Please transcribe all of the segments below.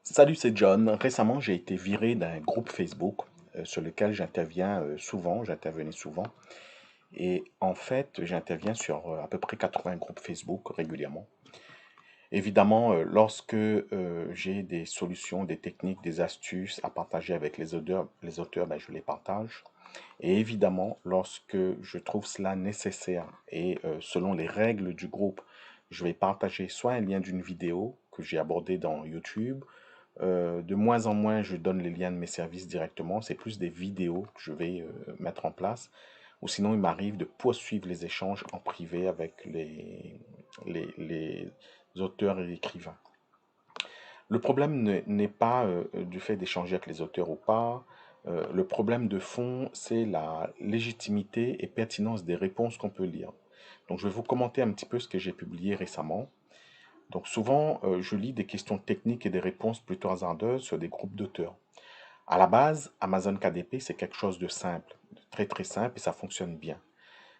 Salut, c'est John. Récemment, j'ai été viré d'un groupe Facebook sur lequel j'intervenais souvent. Et en fait, j'interviens sur à peu près 80 groupes Facebook régulièrement. Évidemment, lorsque j'ai des solutions, des techniques, des astuces à partager avec les auteurs, ben, je les partage. Et évidemment, lorsque je trouve cela nécessaire et selon les règles du groupe, je vais partager soit un lien d'une vidéo que j'ai abordée dans YouTube. De moins en moins, je donne les liens de mes services directement. C'est plus des vidéos que je vais mettre en place. Ou sinon, il m'arrive de poursuivre les échanges en privé avec les auteurs et écrivains. Le problème n'est pas du fait d'échanger avec les auteurs ou pas. Le problème de fond, c'est la légitimité et pertinence des réponses qu'on peut lire. Donc, je vais vous commenter un petit peu ce que j'ai publié récemment. Donc souvent, je lis des questions techniques et des réponses plutôt hasardeuses sur des groupes d'auteurs. À la base, Amazon KDP, c'est quelque chose de simple, de très très simple et ça fonctionne bien.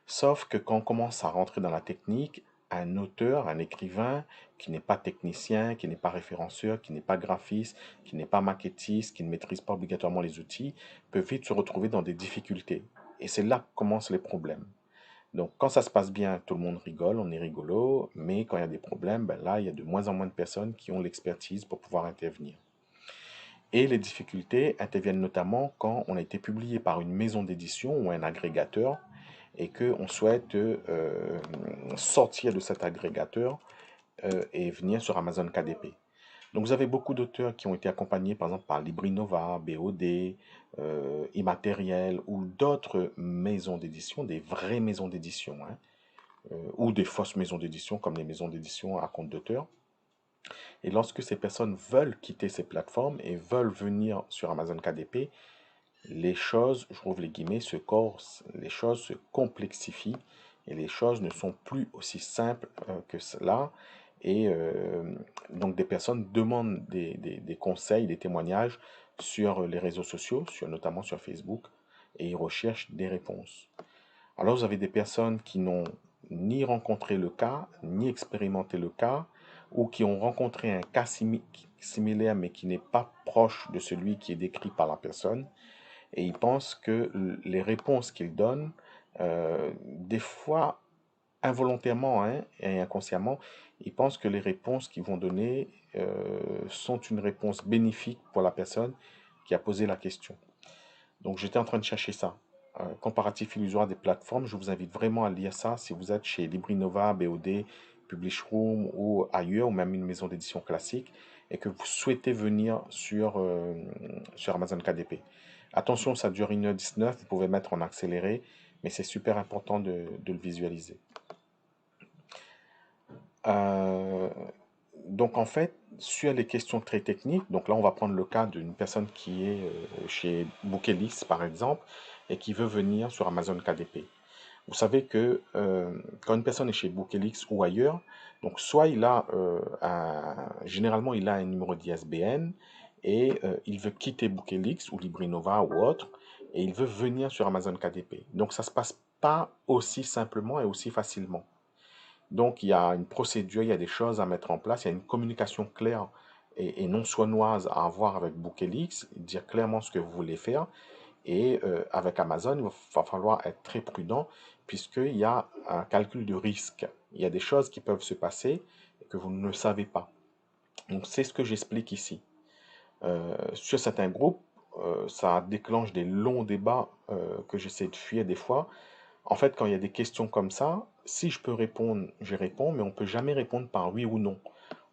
Sauf que quand on commence à rentrer dans la technique, un auteur, un écrivain qui n'est pas technicien, qui n'est pas référenceur, qui n'est pas graphiste, qui n'est pas maquettiste, qui ne maîtrise pas obligatoirement les outils, peut vite se retrouver dans des difficultés. Et c'est là que commencent les problèmes. Donc, quand ça se passe bien, tout le monde rigole, on est rigolo, mais quand il y a des problèmes, ben là, il y a de moins en moins de personnes qui ont l'expertise pour pouvoir intervenir. Et les difficultés interviennent notamment quand on a été publié par une maison d'édition ou un agrégateur et qu'on souhaite sortir de cet agrégateur et venir sur Amazon KDP. Donc vous avez beaucoup d'auteurs qui ont été accompagnés par exemple par Librinova, BOD, Immatériel ou d'autres maisons d'édition, des vraies maisons d'édition, hein, ou des fausses maisons d'édition comme les maisons d'édition à compte d'auteur. Et lorsque ces personnes veulent quitter ces plateformes et veulent venir sur Amazon KDP, les choses, je trouve les guillemets, se corsent, les choses se complexifient et les choses ne sont plus aussi simples que cela. Et donc des personnes demandent des conseils, des témoignages sur les réseaux sociaux, notamment sur Facebook, et ils recherchent des réponses. Alors vous avez des personnes qui n'ont ni rencontré le cas, ni expérimenté le cas, ou qui ont rencontré un cas similaire mais qui n'est pas proche de celui qui est décrit par la personne, et ils pensent que les réponses qu'ils donnent, des fois involontairement hein, et inconsciemment, ils pensent que les réponses qu'ils vont donner sont une réponse bénéfique pour la personne qui a posé la question. Donc j'étais en train de chercher ça. Comparatif illusoire des plateformes, je vous invite vraiment à lire ça si vous êtes chez Librinova, BOD, Publishroom ou ailleurs, ou même une maison d'édition classique, et que vous souhaitez venir sur Amazon KDP. Attention, ça dure 1h19, vous pouvez mettre en accéléré, mais c'est super important de le visualiser. Euh, donc en fait, sur les questions très techniques, donc là on va prendre le cas d'une personne qui est chez Bookelist par exemple et qui veut venir sur Amazon KDP. Vous savez que quand une personne est chez Bookelix ou ailleurs, donc soit généralement il a un numéro d'ISBN et il veut quitter Bookelix ou Librinova ou autre et il veut venir sur Amazon KDP. Donc ça se passe pas aussi simplement et aussi facilement. Donc, il y a une procédure, il y a des choses à mettre en place, il y a une communication claire et non sournoise à avoir avec Bookelix, dire clairement ce que vous voulez faire. Et avec Amazon, il va falloir être très prudent puisqu'il y a un calcul de risque. Il y a des choses qui peuvent se passer et que vous ne le savez pas. Donc, c'est ce que j'explique ici. Sur certains groupes, ça déclenche des longs débats que j'essaie de fuir des fois. En fait, quand il y a des questions comme ça, si je peux répondre, je réponds, mais on ne peut jamais répondre par oui ou non.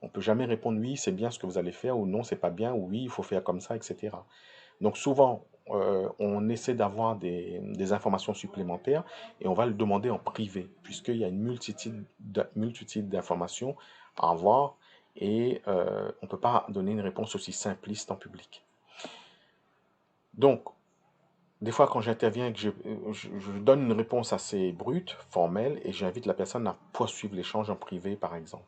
On ne peut jamais répondre oui, c'est bien ce que vous allez faire, ou non, c'est pas bien, ou oui, il faut faire comme ça, etc. Donc souvent, on essaie d'avoir des informations supplémentaires et on va le demander en privé, puisqu'il y a une multitude d'informations à avoir et on ne peut pas donner une réponse aussi simpliste en public. Donc, des fois, quand j'interviens et que je donne une réponse assez brute, formelle, et j'invite la personne à poursuivre l'échange en privé, par exemple.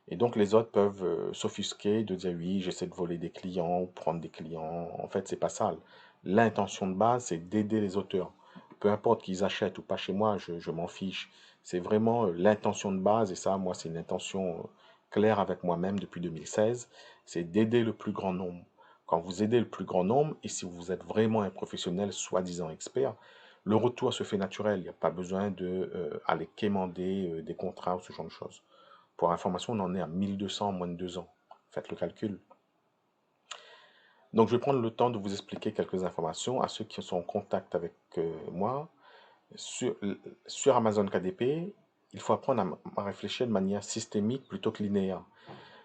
Et donc, les autres peuvent s'offusquer de dire oui, j'essaie de voler des clients ou prendre des clients. En fait, c'est pas ça. L'intention de base, c'est d'aider les auteurs. Peu importe qu'ils achètent ou pas chez moi, je m'en fiche. C'est vraiment l'intention de base, et ça, moi, c'est une intention claire avec moi-même depuis 2016. c'est d'aider le plus grand nombre. Quand vous aidez le plus grand nombre, et si vous êtes vraiment un professionnel soi-disant expert, le retour se fait naturel. Il n'y a pas besoin aller quémander des contrats ou ce genre de choses. Pour information, on en est à 1200 en moins de 2 ans. Faites le calcul. Donc, je vais prendre le temps de vous expliquer quelques informations à ceux qui sont en contact avec moi. Sur, sur Amazon KDP, il faut apprendre à réfléchir de manière systémique plutôt que linéaire.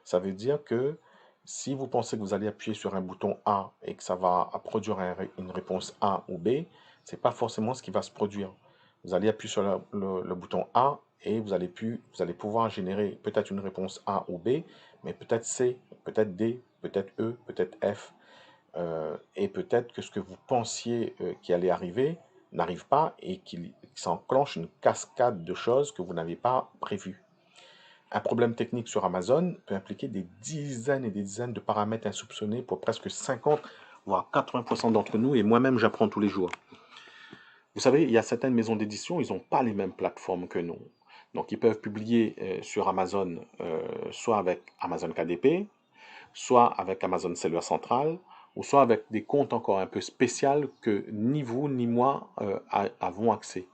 Ça veut dire que si vous pensez que vous allez appuyer sur un bouton A et que ça va produire une réponse A ou B, ce n'est pas forcément ce qui va se produire. Vous allez appuyer sur le bouton A et vous allez pouvoir générer peut-être une réponse A ou B, mais peut-être C, peut-être D, peut-être E, peut-être F. Et peut-être que ce que vous pensiez qui allait arriver n'arrive pas et qu'il s'enclenche une cascade de choses que vous n'avez pas prévues. Un problème technique sur Amazon peut impliquer des dizaines et des dizaines de paramètres insoupçonnés pour presque 50, voire 80% d'entre nous, et moi-même j'apprends tous les jours. Vous savez, il y a certaines maisons d'édition, ils n'ont pas les mêmes plateformes que nous. Donc ils peuvent publier sur Amazon, soit avec Amazon KDP, soit avec Amazon Seller Central, ou soit avec des comptes encore un peu spéciaux que ni vous ni moi avons accès.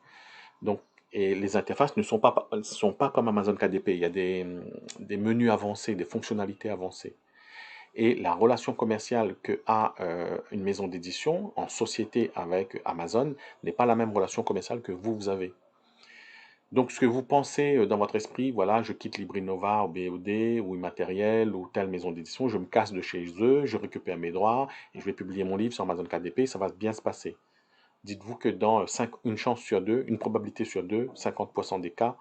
Donc, et les interfaces ne sont pas comme Amazon KDP. Il y a des menus avancés, des fonctionnalités avancées. Et la relation commerciale que a une maison d'édition en société avec Amazon n'est pas la même relation commerciale que vous avez. Donc, ce que vous pensez dans votre esprit, voilà, je quitte Librinova ou BOD ou Immatériel ou telle maison d'édition, je me casse de chez eux, je récupère mes droits et je vais publier mon livre sur Amazon KDP, ça va bien se passer. Dites-vous que dans une chance sur deux, une probabilité sur deux, 50% des cas,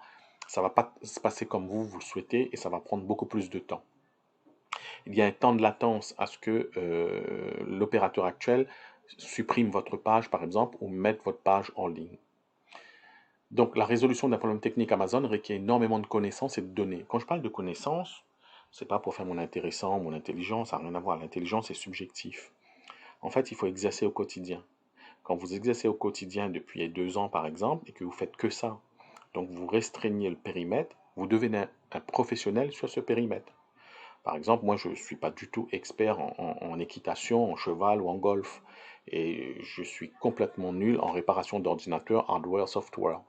ça ne va pas se passer comme vous le souhaitez et ça va prendre beaucoup plus de temps. Il y a un temps de latence à ce que l'opérateur actuel supprime votre page, par exemple, ou mette votre page en ligne. Donc, la résolution d'un problème technique Amazon requiert énormément de connaissances et de données. Quand je parle de connaissances, c'est pas pour faire mon intéressant, mon intelligence, ça n'a rien à voir. L'intelligence est subjectif. En fait, il faut exercer au quotidien. Quand vous exercez au quotidien depuis 2 ans, par exemple, et que vous faites que ça, donc vous restreignez le périmètre, vous devenez un professionnel sur ce périmètre. Par exemple, moi, je ne suis pas du tout expert en équitation, en cheval ou en golf. Et je suis complètement nul en réparation d'ordinateurs, hardware, software.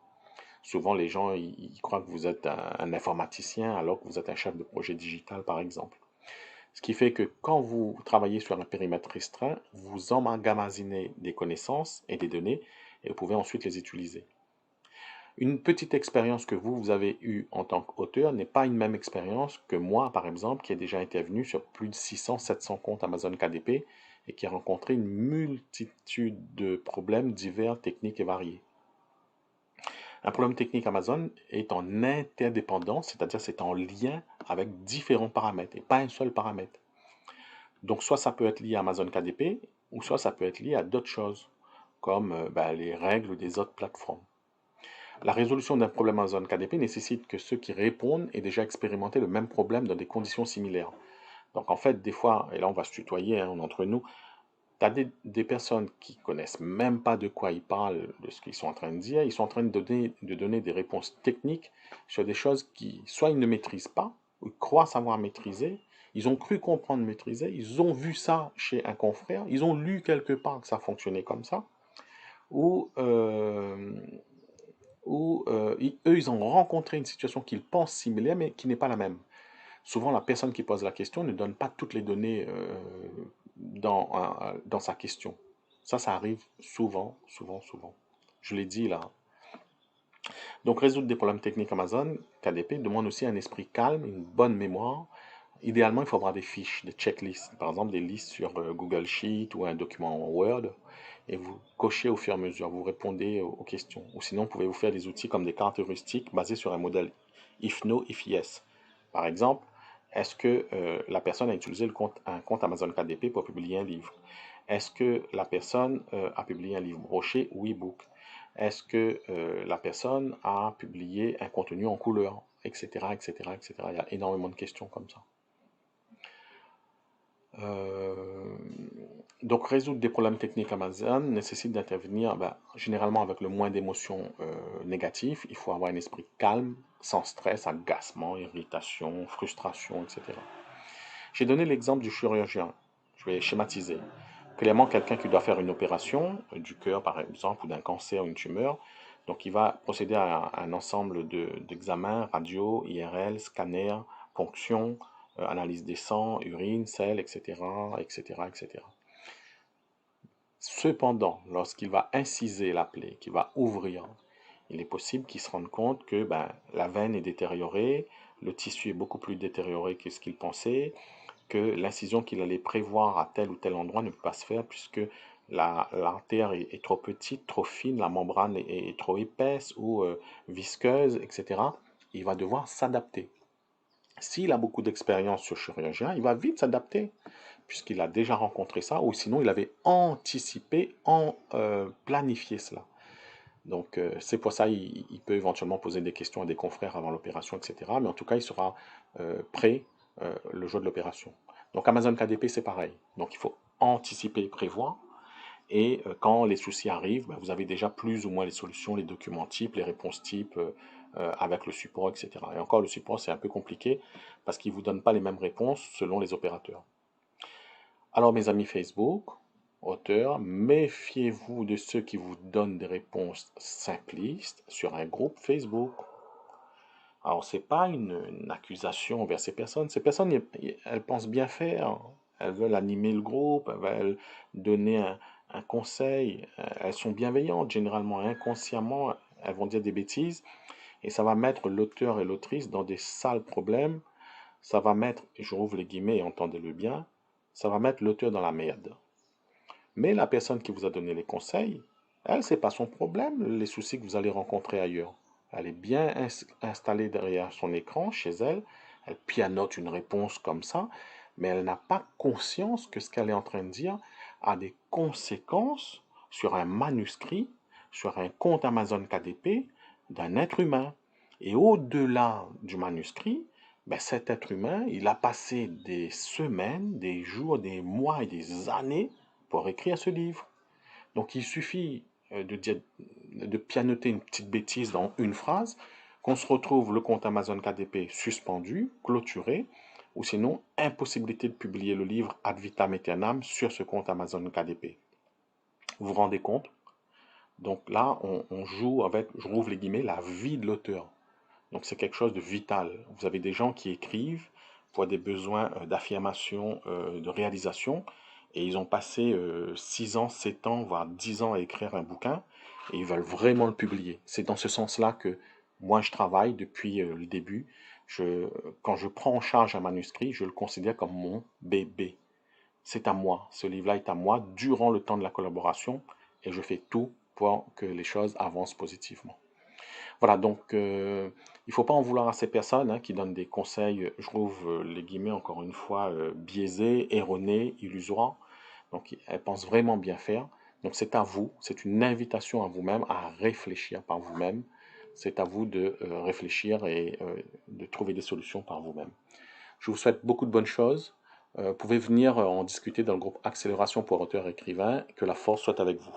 Souvent, les gens ils croient que vous êtes un informaticien alors que vous êtes un chef de projet digital, par exemple. Ce qui fait que quand vous travaillez sur un périmètre restreint, vous emmagasinez des connaissances et des données et vous pouvez ensuite les utiliser. Une petite expérience que vous avez eue en tant qu'auteur n'est pas une même expérience que moi, par exemple, qui ai déjà intervenu sur plus de 600-700 comptes Amazon KDP et qui a rencontré une multitude de problèmes divers, techniques et variés. Un problème technique Amazon est en interdépendance, c'est-à-dire c'est en lien avec différents paramètres et pas un seul paramètre. Donc soit ça peut être lié à Amazon KDP ou soit ça peut être lié à d'autres choses comme les règles des autres plateformes. La résolution d'un problème Amazon KDP nécessite que ceux qui répondent aient déjà expérimenté le même problème dans des conditions similaires. Donc en fait, des fois, et là on va se tutoyer entre nous, tu as des personnes qui connaissent même pas de quoi ils parlent, de ce qu'ils sont en train de dire. Ils sont en train de donner des réponses techniques sur des choses qui, soit ils ne maîtrisent pas, ou ils croient savoir maîtriser. Ils ont cru comprendre maîtriser. Ils ont vu ça chez un confrère. Ils ont lu quelque part que ça fonctionnait comme ça. Ou, eux, ils ont rencontré une situation qu'ils pensent similaire, mais qui n'est pas la même. Souvent, la personne qui pose la question ne donne pas toutes les données dans sa question. Ça arrive souvent, souvent, souvent. Je l'ai dit là. Donc, résoudre des problèmes techniques Amazon, KDP, demande aussi un esprit calme, une bonne mémoire. Idéalement, il faut avoir des fiches, des checklists, par exemple des listes sur Google Sheet ou un document Word, et vous cochez au fur et à mesure, vous répondez aux questions. Ou sinon, vous pouvez vous faire des outils comme des cartes heuristiques basées sur un modèle if no, if yes. Par exemple, est-ce que la personne a utilisé un compte Amazon KDP pour publier un livre? Est-ce que la personne a publié un livre broché ou e-book? Est-ce que la personne a publié un contenu en couleur? Etc., etc., etc. Il y a énormément de questions comme ça. Donc résoudre des problèmes techniques Amazon nécessite d'intervenir généralement avec le moins d'émotions négatives. Il faut avoir un esprit calme, sans stress, agacement, irritation, frustration, etc. J'ai donné l'exemple du chirurgien. Je vais schématiser. Clairement, quelqu'un qui doit faire une opération du cœur, par exemple, ou d'un cancer, une tumeur, donc il va procéder à un ensemble d'examens, radio, IRL, scanner, ponction, analyse des sangs, urine, sel, etc., etc., etc. Cependant, lorsqu'il va inciser la plaie, qu'il va ouvrir, il est possible qu'il se rende compte que la veine est détériorée, le tissu est beaucoup plus détérioré que ce qu'il pensait, que l'incision qu'il allait prévoir à tel ou tel endroit ne peut pas se faire puisque l'artère est trop petite, trop fine, la membrane est trop épaisse ou visqueuse, etc. Il va devoir s'adapter. S'il a beaucoup d'expérience sur chirurgien, il va vite s'adapter puisqu'il a déjà rencontré ça ou sinon il avait anticipé, planifié cela. Donc c'est pour ça il peut éventuellement poser des questions à des confrères avant l'opération, etc. Mais en tout cas, il sera prêt le jour de l'opération. Donc Amazon KDP, c'est pareil. Donc il faut anticiper, prévoir. Et quand les soucis arrivent, vous avez déjà plus ou moins les solutions, les documents types, les réponses types avec le support, etc. Et encore, le support, c'est un peu compliqué parce qu'il ne vous donne pas les mêmes réponses selon les opérateurs. Alors mes amis Facebook, auteurs, méfiez-vous de ceux qui vous donnent des réponses simplistes sur un groupe Facebook. Alors c'est pas une accusation envers ces personnes. Ces personnes, elles pensent bien faire. Elles veulent animer le groupe, elles veulent donner un conseil. Elles sont bienveillantes généralement, inconsciemment, elles vont dire des bêtises et ça va mettre l'auteur et l'autrice dans des sales problèmes. Ça va mettre, je rouvre les guillemets, entendez-le bien, ça va mettre l'auteur dans la merde. Mais la personne qui vous a donné les conseils, elle, c'est pas son problème, les soucis que vous allez rencontrer ailleurs. Elle est bien installée derrière son écran, chez elle, elle pianote une réponse comme ça, mais elle n'a pas conscience que ce qu'elle est en train de dire a des conséquences sur un manuscrit, sur un compte Amazon KDP d'un être humain. Et au-delà du manuscrit, cet être humain, il a passé des semaines, des jours, des mois et des années pour écrire ce livre. Donc il suffit de pianoter une petite bêtise dans une phrase, qu'on se retrouve le compte Amazon KDP suspendu, clôturé, ou sinon impossibilité de publier le livre ad vitam aeternam sur ce compte Amazon KDP. Vous vous rendez compte? Donc là, on joue avec, je rouvre les guillemets, la vie de l'auteur. Donc c'est quelque chose de vital. Vous avez des gens qui écrivent pour des besoins d'affirmation, de réalisation, et ils ont passé 6 ans, 7 ans, voire 10 ans à écrire un bouquin, et ils veulent vraiment le publier. C'est dans ce sens-là que moi je travaille depuis le début. Quand je prends en charge un manuscrit, je le considère comme mon bébé. C'est à moi. Ce livre-là est à moi durant le temps de la collaboration, et je fais tout pour que les choses avancent positivement. Voilà, donc il ne faut pas en vouloir à ces personnes qui donnent des conseils, je trouve, les guillemets, encore une fois, biaisés, erronés, illusoires. Donc elles pensent vraiment bien faire. Donc c'est à vous, c'est une invitation à vous-même à réfléchir par vous-même. C'est à vous de réfléchir et de trouver des solutions par vous-même. Je vous souhaite beaucoup de bonnes choses. Vous pouvez venir en discuter dans le groupe Accélération pour auteurs et écrivains. Que la force soit avec vous.